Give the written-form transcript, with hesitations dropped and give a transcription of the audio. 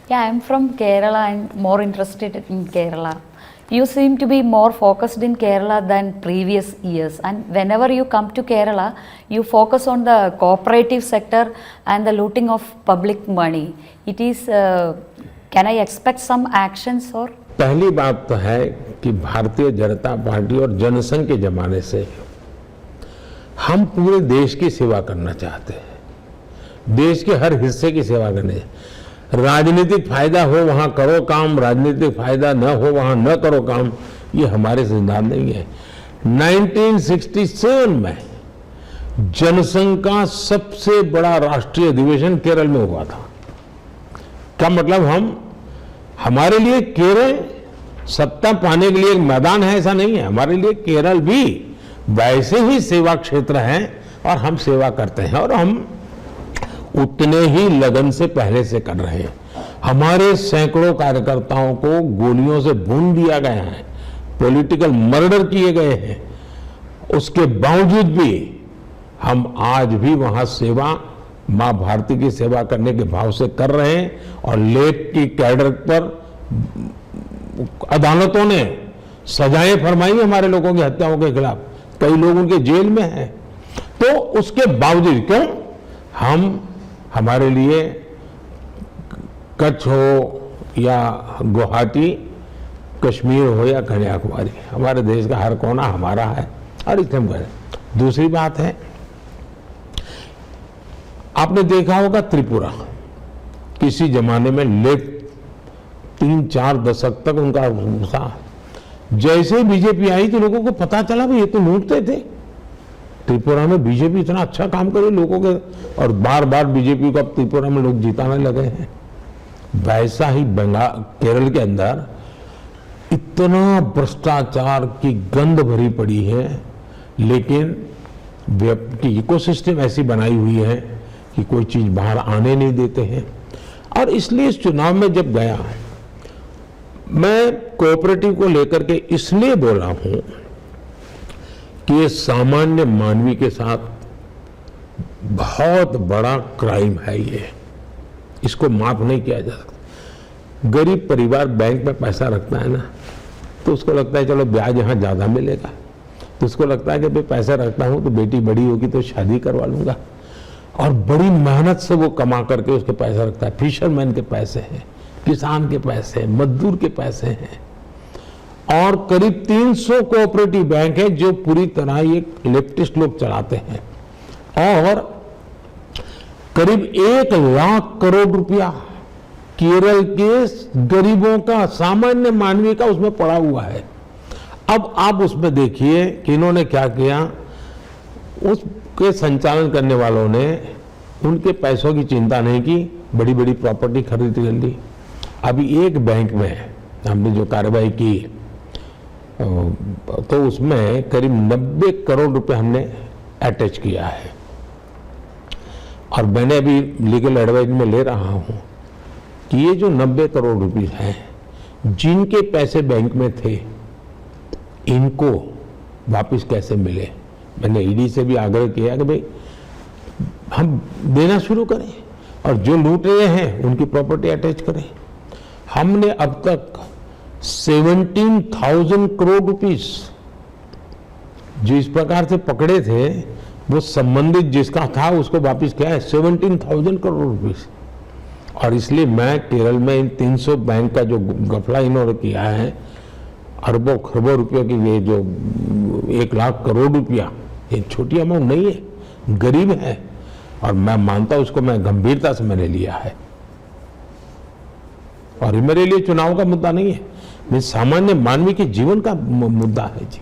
Yeah, I'm from Kerala and more interested in Kerala. You seem to be more focused in Kerala than previous years, and whenever you come to Kerala, you focus on the cooperative sector and the looting of public money. It is, can I expect some actions or? पहली बात तो है कि Bharatiya Janata party और जनसंघ के जमाने से हम पूरे देश की सेवा करना चाहते हैं, देश के हर हिस्से की सेवा करने। राजनीतिक फायदा हो वहां करो काम, राजनीतिक फायदा न हो वहां न करो काम, ये हमारे सिद्धांत नहीं है। 1967 में जनसंघ का सबसे बड़ा राष्ट्रीय अधिवेशन केरल में हुआ था। क्या मतलब हमारे लिए केरल सत्ता पाने के लिए एक मैदान है ऐसा नहीं है, हमारे लिए केरल भी वैसे ही सेवा क्षेत्र है और हम सेवा करते हैं और हम उतने ही लगन से पहले से कर रहे हैं। हमारे सैकड़ों कार्यकर्ताओं को गोलियों से भून दिया गया है, पॉलिटिकल मर्डर किए गए हैं, उसके बावजूद भी हम आज भी वहां सेवा, मां भारती की सेवा करने के भाव से कर रहे हैं। और लेफ्ट की कैडर पर अदालतों ने सजाएं फरमाई हमारे लोगों की हत्याओं के खिलाफ, कई लोग उनके जेल में हैं। तो उसके बावजूद क्यों हमारे लिए कच्छ हो या गुवाहाटी, कश्मीर हो या कन्याकुमारी, हमारे देश का हर कोना हमारा है और इसलिए हम करें। दूसरी बात है, आपने देखा होगा त्रिपुरा किसी जमाने में लेफ्ट 3-4 दशक तक उनका था, जैसे बीजेपी आई तो लोगों को पता चला भाई ये तो लूटते थे। त्रिपुरा में बीजेपी इतना अच्छा काम करे लोगों के, और बार बार बीजेपी को अब त्रिपुरा में लोग जिताने लगे हैं। वैसा ही बंगाल, केरल के अंदर इतना भ्रष्टाचार की गंध भरी पड़ी है, लेकिन इकोसिस्टम ऐसी बनाई हुई है कि कोई चीज बाहर आने नहीं देते हैं। और इसलिए इस चुनाव में जब गया, मैं कोऑपरेटिव को लेकर के इसलिए बोला हूं कि ये सामान्य मानवी के साथ बहुत बड़ा क्राइम है, ये इसको माफ नहीं किया जा सकता। गरीब परिवार बैंक में पैसा रखता है ना, तो उसको लगता है चलो ब्याज यहां ज्यादा मिलेगा, तो उसको लगता है कि भाई पैसा रखता हूं तो बेटी बड़ी होगी तो शादी करवा लूंगा, और बड़ी मेहनत से वो कमा करके उसके पैसा रखता है। फिशरमैन के पैसे हैं, किसान के पैसे हैं, मजदूर के पैसे हैं। और करीब 300 कोऑपरेटिव बैंक है जो पूरी तरह ये लेफ्टिस्ट लोग चलाते हैं, और करीब 1 लाख करोड़ रुपया केरल के गरीबों का, सामान्य मानवी का उसमें पड़ा हुआ है। अब आप उसमें देखिए कि इन्होंने क्या किया, उसके संचालन करने वालों ने उनके पैसों की चिंता नहीं की, बड़ी बड़ी प्रॉपर्टी खरीद कर ली। अभी एक बैंक में हमने जो कार्रवाई की तो उसमें करीब 90 करोड़ रुपए हमने अटैच किया है, और मैंने अभी लीगल एडवाइस में ले रहा हूं कि ये जो 90 करोड़ रुपए हैं, जिनके पैसे बैंक में थे, इनको वापस कैसे मिले। मैंने ईडी से भी आग्रह किया कि भाई हम देना शुरू करें, और जो लूट रहे हैं उनकी प्रॉपर्टी अटैच करें। हमने अब तक 17,000 करोड़ रुपीस जो इस प्रकार से पकड़े थे, वो संबंधित जिसका था उसको वापस किया है, 17,000 करोड़ रुपीस। और इसलिए मैं केरल में इन 300 बैंक का जो घपला इन्होंने किया है, अरबों खरबों रुपयों की, ये जो 1 लाख करोड़ रुपया, ये छोटी अमाउंट नहीं है, गरीब है, और मैं मानता हूं उसको, मैं गंभीरता से मैंने लिया है। और ये मेरे लिए चुनाव का मुद्दा नहीं है, ये सामान्य मानवी के जीवन का मुद्दा है जी।